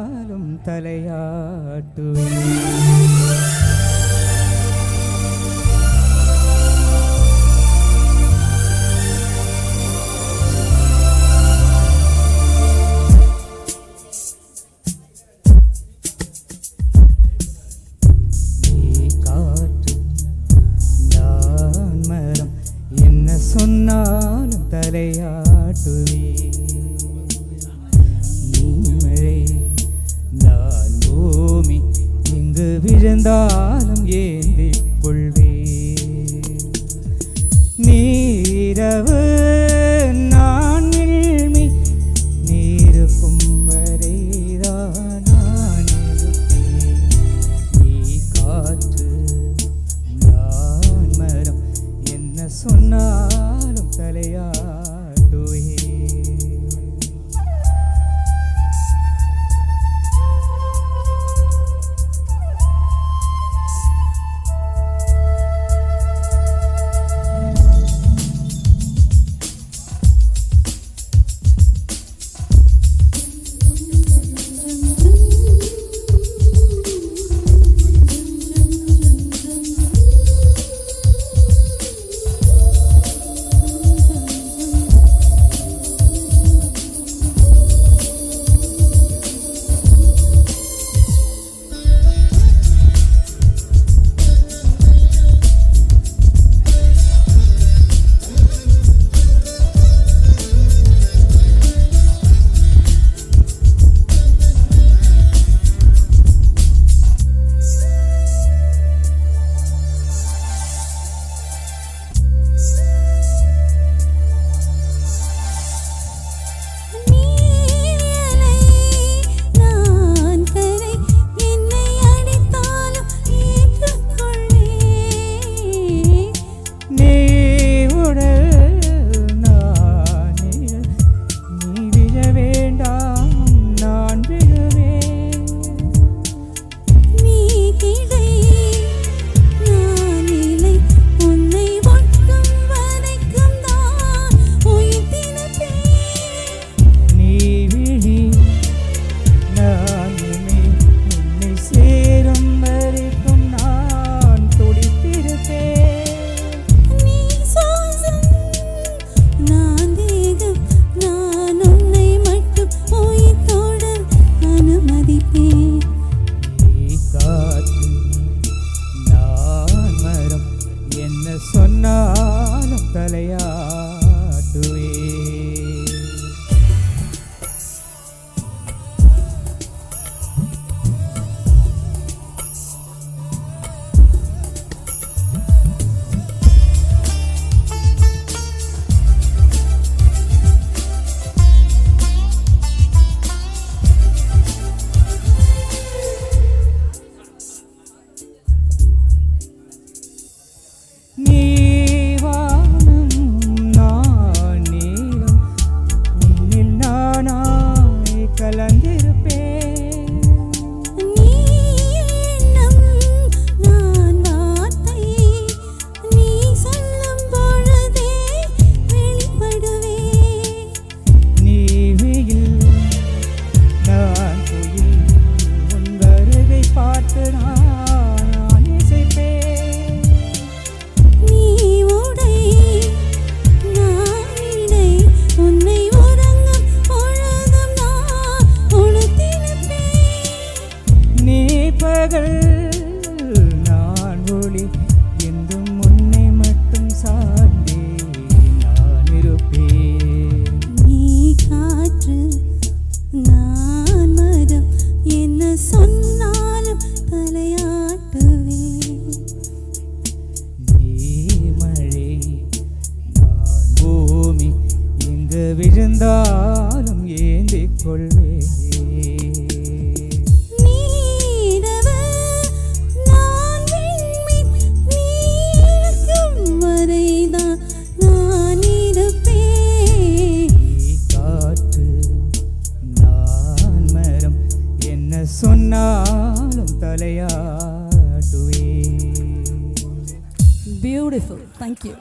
சொன்னாலும் தலையாட்டுவேன். சொன்னாலும் தலையாட்டுவே. நீ மழை நான் பூமி எங்கு விழுந்தாலும் ஏந்திக் கொள்வே. நீரவு நான் விழ்மி நீருக்கும் வரைதான் நான் இருப்பேன். நீ காற்று நான் மரம் என்ன சொன்னாலும் தலையாட்டுவே. சொன்னாலும் தலையாட்டுவே. நான் ஒளி என்றும் உன்னை மட்டும் சார்ந்தே நான் இருப்பேன். நீ காற்று நான் மரம் என்ன சொன்னாலும் தலையாட்டுவே. நீ மழை நான் பூமி எங்கு விழுந்தாலும் ஏந்திக் கொள்வேன். சொன்னாலும் தலையாட்டுவே. Beautiful. Thank you.